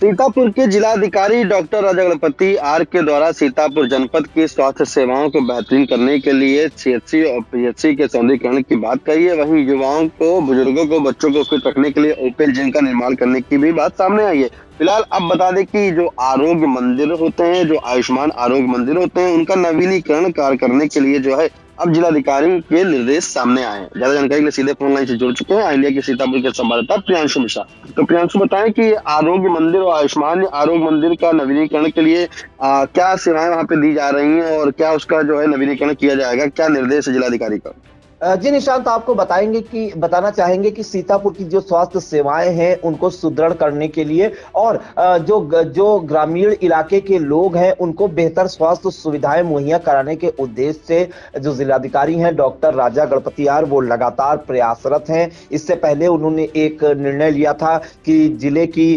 सीतापुर के जिलाधिकारी doctor Raja Ganpati are के द्वारा सीतापुर जनपद की स्वास्थ्य सेवाओं को बेहतरीन करने के लिए सीएचसी और पीएचसी के सौंदर्यीकरण की बात कही है। वहीं युवाओं को, बुजुर्गों को, बच्चों को फिट रखने के लिए ओपन जिम का निर्माण करने की भी बात सामने आई है। फिलहाल अब बता दें कि जो आरोग्य मंदिर होते हैं, जो आयुष्मान आरोग्य मंदिर होते हैं, उनका नवीनीकरण कार्य करने के लिए जो है अब जिलाधिकारी के निर्देश सामने आए हैं। ज्यादा जानकारी के लिए सीधे फोन लाइन से जुड़ चुके हैं इंडिया के सीतापुर के संवाददाता प्रियांशु मिश्रा। तो प्रियांशु, बताएं कि आरोग्य मंदिर और आयुष्मान आरोग्य मंदिर का नवीनीकरण के लिए क्या सेवाएं वहां पे दी जा रही हैं और क्या उसका जो है नवीनीकरण किया जाएगा, क्या निर्देश है जिलाधिकारी का? जी निशांत, आपको बताना चाहेंगे कि सीतापुर की जो स्वास्थ्य सेवाएं हैं उनको सुदृढ़ करने के लिए और जो ग्रामीण इलाके के लोग हैं उनको बेहतर स्वास्थ्य सुविधाएं मुहैया कराने के उद्देश्य से जो जिलाधिकारी हैं डॉक्टर राजा गणपति आर, वो लगातार प्रयासरत हैं। इससे पहले उन्होंने एक निर्णय लिया था कि जिले की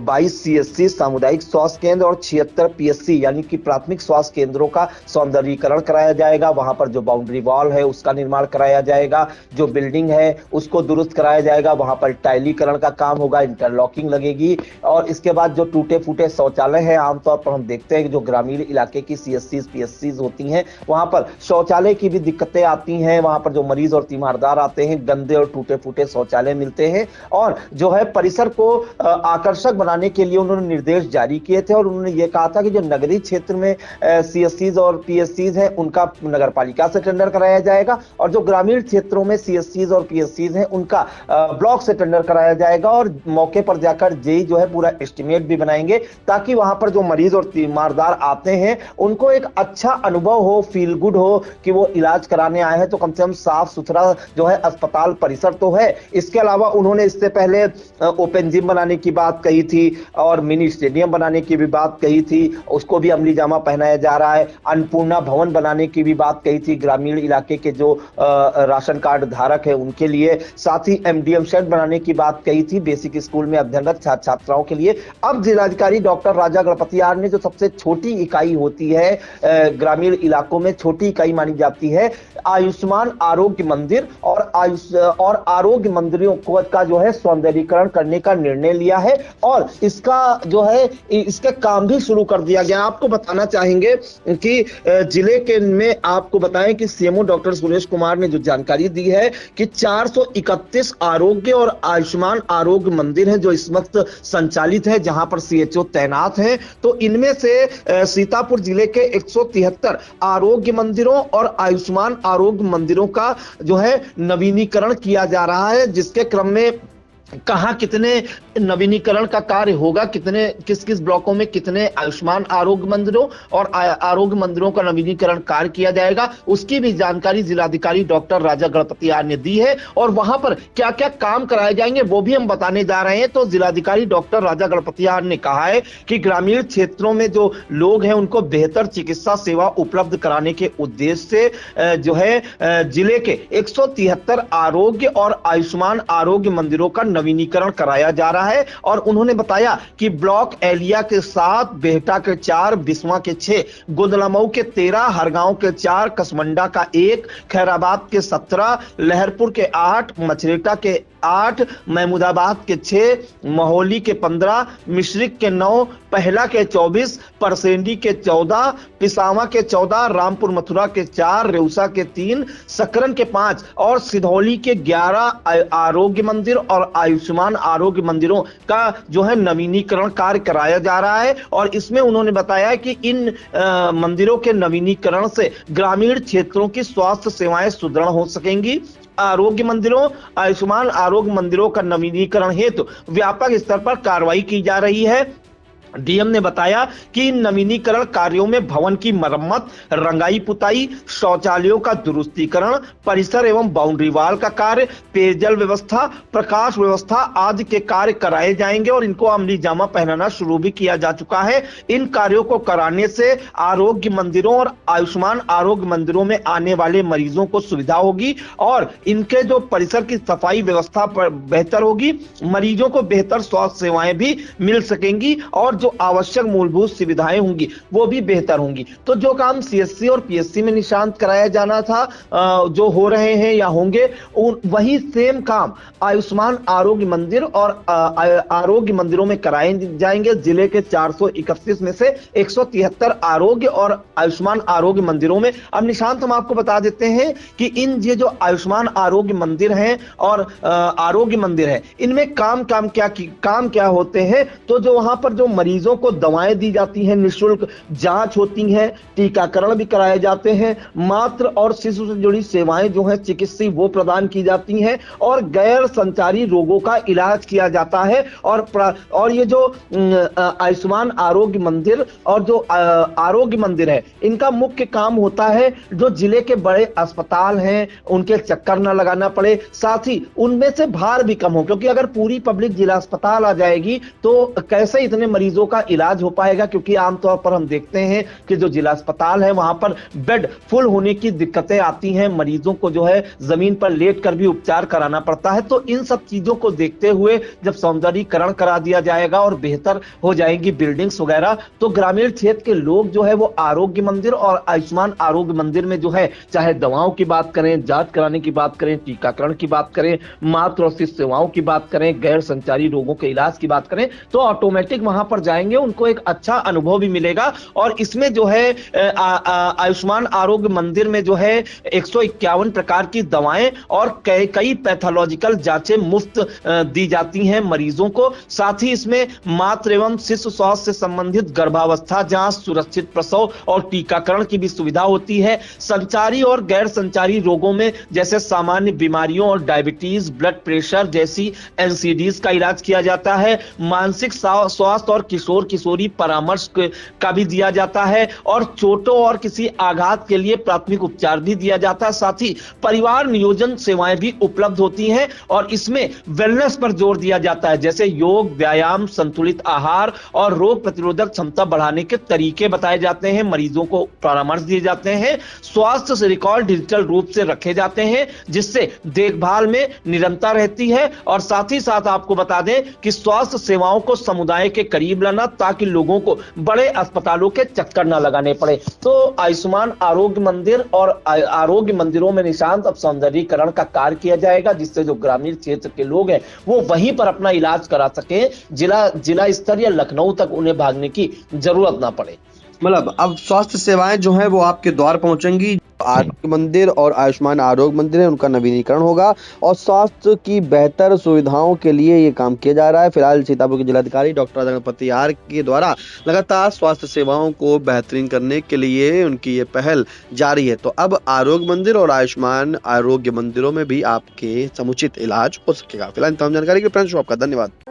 22 सीएचसी सामुदायिक स्वास्थ्य केंद्र और 76 पीएचसी यानी कि प्राथमिक स्वास्थ्य केंद्रों का सौंदर्यीकरण कराया जाएगा। वहां पर जो बाउंड्री वॉल है उसका निर्माण कराया जाएगा, जो बिल्डिंग है उसको दुरुस्त कराया जाएगा, वहां पर टाइलीकरण का काम होगा, इंटरलॉकिंग लगेगी और इसके बाद जो टूटे फूटे शौचालय हैं, आमतौर पर हम देखते हैं कि जो ग्रामीण इलाके की सीएचसी पीएचसी होती हैं वहां पर शौचालय की भी दिक्कतें आती हैं। वहां पर जो मरीज और तीमारदार आते हैं गंदे और टूटे फूटे शौचालय मिलते हैं और जो है परिसर को आकर्षक बनाने के लिए उन्होंने निर्देश जारी किए थे और उन्होंने ये कहा था कि जो नगरीय क्षेत्र में सीएचसी और पीएचसी है उनका नगर पालिका से टेंडर कराया जाएगा और जो ग्रामीण क्षेत्रों में सीएचसीज और पीएचसीज हैं उनका ब्लॉक से टेंडर कराया जाएगा और मौके पर जाकर जेई जो है पूरा एस्टिमेट भी बनाएंगे ताकि वहां पर जो मरीज और तीमारदार आते हैं उनको एक अच्छा अनुभव हो, फील गुड हो कि वो इलाज कराने आए हैं। तो कम से कम साफ सुथरा जो है अस्पताल परिसर तो है। इसके अलावा उन्होंने इससे पहले ओपन जिम बनाने की बात कही थी और मिनी स्टेडियम बनाने की भी बात कही थी, उसको भी अमली जामा पहनाया जा रहा है। अन्नपूर्णा भवन बनाने की भी बात कही थी ग्रामीण इलाके के जो राशन कार्ड धारक है उनके लिए, साथ ही एमडीएम शेड बनाने की बात कही थी बेसिक स्कूल में अध्ययनरत छात्र छात्राओं के लिए। अब जिलाधिकारी डॉक्टर राजा गणपति आर ने जो सबसे छोटी इकाई होती है ग्रामीण इलाकों में छोटी इकाई मानी जाती है आयुष्मान आरोग्य मंदिर और आरोग्य मंदिरों का जो है सौंदर्यीकरण करने का निर्णय लिया है और इसका जो है इसका काम भी शुरू कर दिया गया। आपको बताना चाहेंगे कि जिले के में आपको बताएं कि सीएमओ डॉक्टर सुरेश कुमार ने जो जानकारी दी है कि 431 आरोग्य और आयुष्मान आरोग्य मंदिर हैं जो इस वक्त संचालित है, जहां पर सीएचओ तैनात हैं। तो इनमें से सीतापुर जिले के 173 आरोग्य मंदिरों और आयुष्मान आरोग्य मंदिरों का जो है नवीनीकरण किया जा रहा है, जिसके क्रम में कहां कितने नवीनीकरण का कार्य होगा, किस किस ब्लॉकों में कितने आयुष्मान आरोग्य मंदिरों और आरोग्य मंदिरों का नवीनीकरण कार्य किया जाएगा, उसकी भी जानकारी जिलाधिकारी डॉक्टर राजा गणपति आर ने दी है और वहां पर क्या क्या काम कराए जाएंगे वो भी हम बताने जा रहे हैं। तो जिलाधिकारी डॉक्टर राजा गणपति आर ने कहा है कि ग्रामीण क्षेत्रों में जो लोग हैं उनको बेहतर चिकित्सा सेवा उपलब्ध कराने के उद्देश्य से जो है जिले के 173 आरोग्य और आयुष्मान आरोग्य मंदिरों का नवीनीकरण कराया जा रहा है और उन्होंने बताया कि ब्लॉक एलिया के 7, बेहटा के 4, बिस्वा के 6, गोदलामऊ के 13, हरगांव के 4, कसमंडा का 1, खैराबाद के 17, लहरपुर के 8, मछरेटा के 8, महमूदाबाद के 6, महोली के 15, मिश्रिक के 9, पहला के 24, परसेंडी के 14, पिसावा के 14, रामपुर मथुरा के 4, रेउसा के 3, सकरन के 5 और सिधौली के 11 आरोग्य मंदिर और आयुष्मान आरोग्य मंदिरों का जो है नवीनीकरण कार्य कराया जा रहा है। और इसमें उन्होंने बताया कि इन मंदिरों के नवीनीकरण से ग्रामीण क्षेत्रों की स्वास्थ्य सेवाएं सुदृढ़ हो सकेंगी। आरोग्य मंदिरों, आयुष्मान आरोग्य मंदिरों का नवीनीकरण हेतु व्यापक स्तर पर कार्रवाई की जा रही है। डीएम ने बताया कि इन नवीनीकरण कार्यों में भवन की मरम्मत, रंगाई पुताई, शौचालयों का दुरुस्तीकरण, परिसर एवं बाउंड्री वॉल का कार्य, पेयजल व्यवस्था, प्रकाश व्यवस्था आदि के कार्य कराए जाएंगे और इनको अमली जामा पहनाना शुरू भी किया जा चुका है। इन कार्यों को कराने से आरोग्य मंदिरों और आयुष्मान आरोग्य मंदिरों में आने वाले मरीजों को सुविधा होगी और इनके जो परिसर की सफाई व्यवस्था पर बेहतर होगी, मरीजों को बेहतर स्वास्थ्य सेवाएं भी मिल सकेंगी और जो जो आवश्यक मूलभूत सुविधाएं होंगी वो भी बेहतर होंगी। तो जो काम सीएचसी और पीएचसी में निशांत कराया जाना था, जो हो रहे हैं या होंगे, वही सेम काम आयुष्मान आरोग्य मंदिर और आरोग्य मंदिरों में कराए जाएंगे। जिले के 431 में से 173 आरोग्य और आयुष्मान आरोग्य मंदिरों में। अब निशांत, हम आपको बता देते हैं कि ये जो आयुष्मान आरोग्य मंदिर हैं और आरोग्य मंदिर है, इनमें काम क्या होते हैं। तो जो वहां पर जो मरीजों को दवाएं दी जाती हैं, निःशुल्क जांच होती है, टीकाकरण भी कराए जाते हैं, मातृ और शिशु से जुड़ी सेवाएं जो है चिकित्सीय वो प्रदान की जाती हैं, और गैर संचारी रोगों का इलाज किया जाता है। और ये जो आयुष्मान आरोग्य मंदिर और जो आरोग्य मंदिर है, इनका मुख्य काम होता है जो जिले के बड़े अस्पताल हैं उनके चक्कर न लगाना पड़े, साथ ही उनमें से भार भी कम हो, क्योंकि अगर पूरी पब्लिक जिला अस्पताल आ जाएगी तो कैसे इतने मरीजों का इलाज हो पाएगा। क्योंकि आमतौर पर हम देखते हैं कि जो जिला अस्पताल है वहां पर बेड फुल होने की दिक्कतें आती हैं, मरीजों को जो है जमीन पर लेट कर भी उपचार कराना पड़ता है। तो इन सब चीजों को देखते हुए जब सौंदर्यीकरण करा दिया जाएगा और बेहतर हो जाएंगी बिल्डिंग्स वगैरह, तो ग्रामीण क्षेत्र के लोग जो है वो आरोग्य मंदिर और आयुष्मान आरोग्य मंदिर में जो है, चाहे दवाओं की बात करें, जांच कराने की बात करें, टीकाकरण की बात करें, मातृ और शिशु सेवाओं की बात करें, गैर संचारी रोगों के इलाज की बात करें, तो ऑटोमेटिक वहां पर जाएंगे, उनको एक अच्छा अनुभव भी मिलेगा। और इसमें जो है आयुष्मान आरोग्य मंदिर में जो है 151 प्रकार की दवाएं और कई पैथोलॉजिकल जांचें मुफ्त दी जाती हैं मरीजों को। साथ ही इसमें मातृ एवं शिशु स्वास्थ्य से संबंधित गर्भावस्था जांच, सुरक्षित प्रसव और टीकाकरण की भी सुविधा होती है। संचारी और गैर संचारी रोगों में जैसे सामान्य बीमारियों और डायबिटीज, ब्लड प्रेशर जैसी एनसीडीज का इलाज किया जाता है। मानसिक स्वास्थ्य और किशोर किशोरी परामर्श का भी दिया जाता है, और चोटों और किसी आघात के लिए प्राथमिक उपचार भी दिया जाता है। साथ ही परिवार नियोजन सेवाएं भी उपलब्ध होती हैं, और इसमें वेलनेस पर जोर दिया जाता है, जैसे योग, व्यायाम, संतुलित आहार और रोग प्रतिरोधक क्षमता बढ़ाने के तरीके बताए जाते हैं। मरीजों को परामर्श दिए जाते हैं। स्वास्थ्य से रिकॉर्ड डिजिटल रूप से रखे जाते हैं, जिससे देखभाल में निरंतरता रहती है। और साथ ही साथ आपको बता दें कि स्वास्थ्य सेवाओं को समुदाय के करीब लाना, ताकि लोगों को बड़े अस्पतालों के चक्कर न लगाने पड़े। तो आयुष्मान आरोग्य मंदिर और आरोग्य मंदिरों में निशांत अब सौंदर्यीकरण का कार्य किया जाएगा, जिससे जो ग्रामीण क्षेत्र के लोग हैं वो वहीं पर अपना इलाज करा सकें, जिला स्तर या लखनऊ तक उन्हें भागने की जरूरत ना पड़े। मतलब अब स्वास्थ्य सेवाएं जो है वो आपके द्वार पहुंचेंगी। आरोग्य मंदिर और आयुष्मान आरोग्य मंदिर है, उनका नवीनीकरण होगा और स्वास्थ्य की बेहतर सुविधाओं के लिए ये काम किया जा रहा है। फिलहाल सीतापुर के जिलाधिकारी डॉक्टर राजा गणपति आर के द्वारा लगातार स्वास्थ्य सेवाओं को बेहतरीन करने के लिए उनकी ये पहल जारी है। तो अब आरोग्य मंदिर और आयुष्मान आरोग्य मंदिरों में भी आपके समुचित इलाज हो सकेगा। फिलहाल तमाम जानकारी के लिए आपका धन्यवाद।